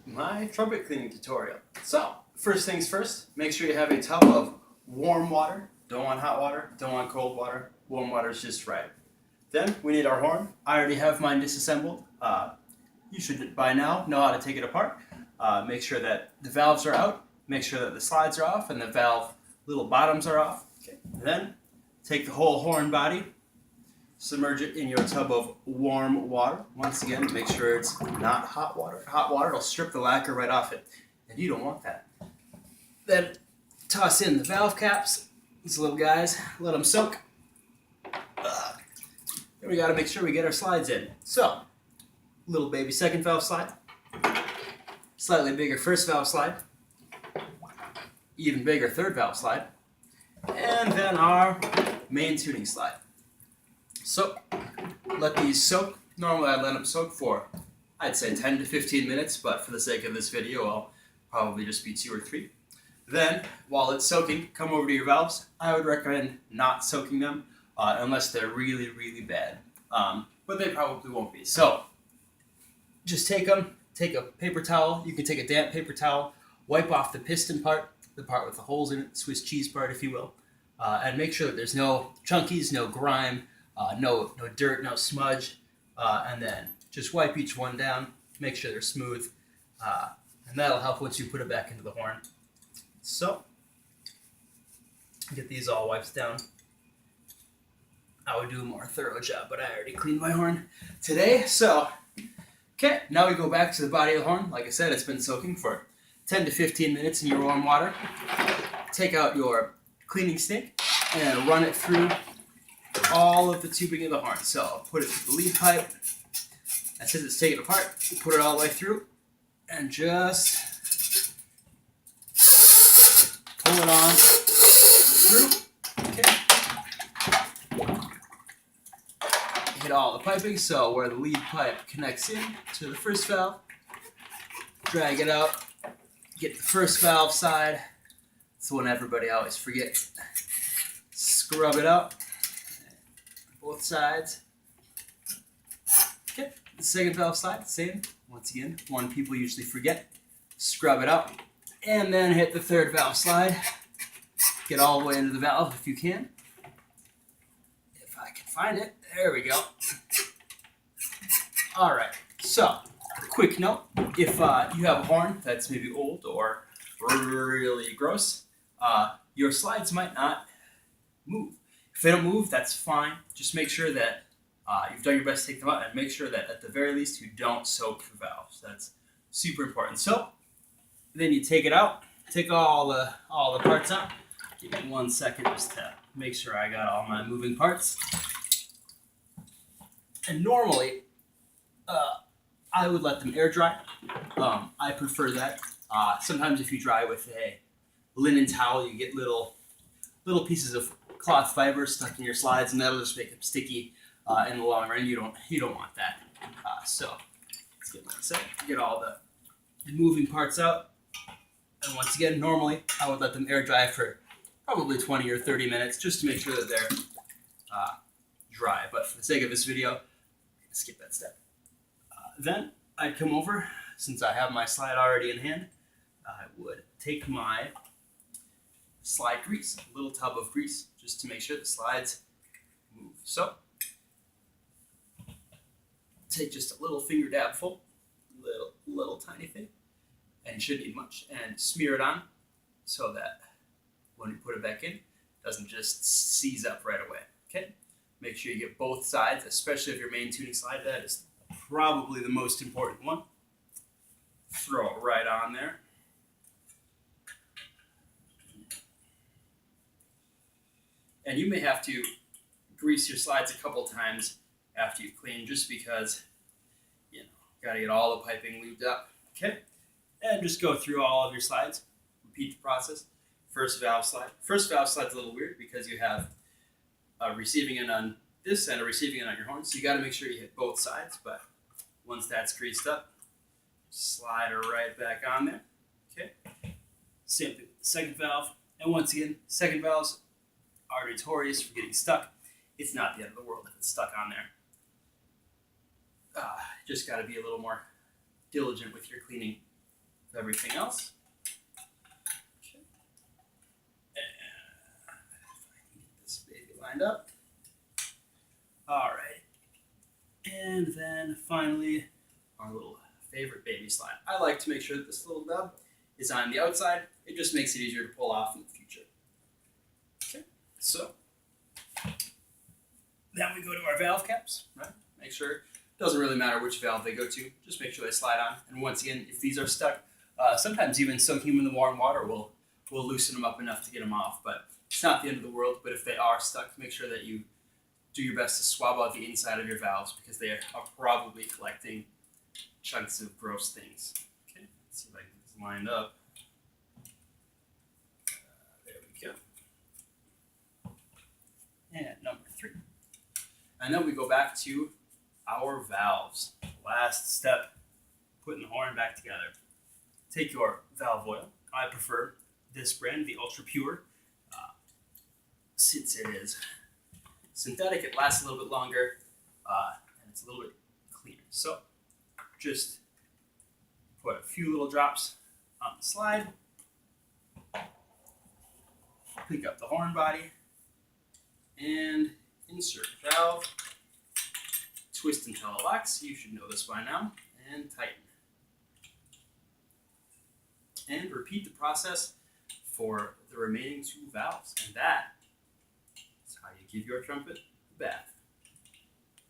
my trumpet cleaning tutorial. So, first things first, make sure you have a tub of warm water. Don't want hot water, don't want cold water. Warm water is just right. Then we need our horn. I already have mine disassembled. You should by now know how to take it apart. Make sure that the valves are out. Make sure that the slides are off and the valve little bottoms are off. Okay. Then take the whole horn body, submerge it in your tub of warm water. Once again, make sure it's not hot water. Hot water will strip the lacquer right off it, and you don't want that. Then toss in the valve caps, these little guys, let them soak. Then we got to make sure we get our slides in. So, little baby second valve slide, slightly bigger first valve slide, even bigger third valve slide, and then our main tuning slide. So, let these soak. Normally I'd let them soak for, I'd say 10 to 15 minutes, but for the sake of this video, I'll probably just be 2 or 3. Then, while it's soaking, come over to your valves. I would recommend not soaking them unless they're really, really bad. But they probably won't be. So, just take them, take a paper towel. You can take a damp paper towel, wipe off the piston part, the part with the holes in it, Swiss cheese part, if you will, and make sure that there's no chunkies, no grime, no dirt, no smudge, and then just wipe each one down, make sure they're smooth, and that'll help once you put it back into the horn. So, get these all wiped down. I would do a more thorough job, but I already cleaned my horn today. So, okay, now we go back to the body of the horn. Like I said, it's been soaking for 10 to 15 minutes in your warm water. Take out your cleaning snake and run it through all of the tubing of the horn. So, put it through the lead pipe. And since it's taken apart, you put it all the way through and just pull it on through. Okay. Hit all the piping, so where the lead pipe connects in to the first valve, drag it out, get the first valve side. It's the one everybody always forgets. Scrub it out, both sides. Okay, the second valve side, same. Once again, one people usually forget. Scrub it out, and then hit the third valve slide. Get all the way into the valve if you can. If I can find it, there we go. All right, so quick note, if you have a horn that's maybe old or really gross, your slides might not move. If they don't move, that's fine. Just make sure that you've done your best to take them out, and make sure that at the very least you don't soak the valves. That's super important. So then you take it out, take all the parts out. Give me 1 second just to make sure I got all my moving parts. And normally, I would let them air dry. I prefer that. Sometimes if you dry with a linen towel, you get little pieces of cloth fiber stuck in your slides, and that'll just make them sticky in the long run. You don't want that. So let's get 1 second. Get all the moving parts out. And once again, normally I would let them air dry for probably 20 or 30 minutes just to make sure that they're dry. But for the sake of this video, skip that step. Then I'd come over, since I have my slide already in hand, I would take my slide grease, a little tub of grease, just to make sure the slides move. So, take just a little finger dab full, little tiny thing, and shouldn't need much, and smear it on so that when you put it back in, it doesn't just seize up right away. Okay? Make sure you get both sides, especially if your main tuning slide, that is probably the most important one. Throw it right on there. And you may have to grease your slides a couple times after you clean, just because, gotta get all the piping lubed up. Okay? And just go through all of your slides. Repeat the process. First valve slide. First valve slide's a little weird because you have a receiving end on this and a receiving end on your horn, so you got to make sure you hit both sides. But once that's greased up, slide it right back on there. Okay. Same thing. Second valve, and once again, second valves are notorious for getting stuck. It's not the end of the world if it's stuck on there. Just got to be a little more diligent with your cleaning everything else. Okay. And get this baby lined up. All right. And then finally, our little favorite baby slide. I like to make sure that this little nub is on the outside. It just makes it easier to pull off in the future. Okay, so then we go to our valve caps, right? Make sure, it doesn't really matter which valve they go to, just make sure they slide on. And once again, if these are stuck, sometimes even some human in the warm water will loosen them up enough to get them off, but it's not the end of the world. But if they are stuck, make sure that you do your best to swab out the inside of your valves because they are probably collecting chunks of gross things. Okay, let's see if I can get this lined up. There we go. And number 3. And then we go back to our valves. Last step, putting the horn back together. Take your valve oil. I prefer this brand, the Ultra Pure. Since it is synthetic, it lasts a little bit longer, and it's a little bit cleaner. So just put a few little drops on the slide, pick up the horn body, and insert valve, twist until it locks. You should know this by now, and tighten. And repeat the process for the remaining 2 valves, and that is how you give your trumpet a bath.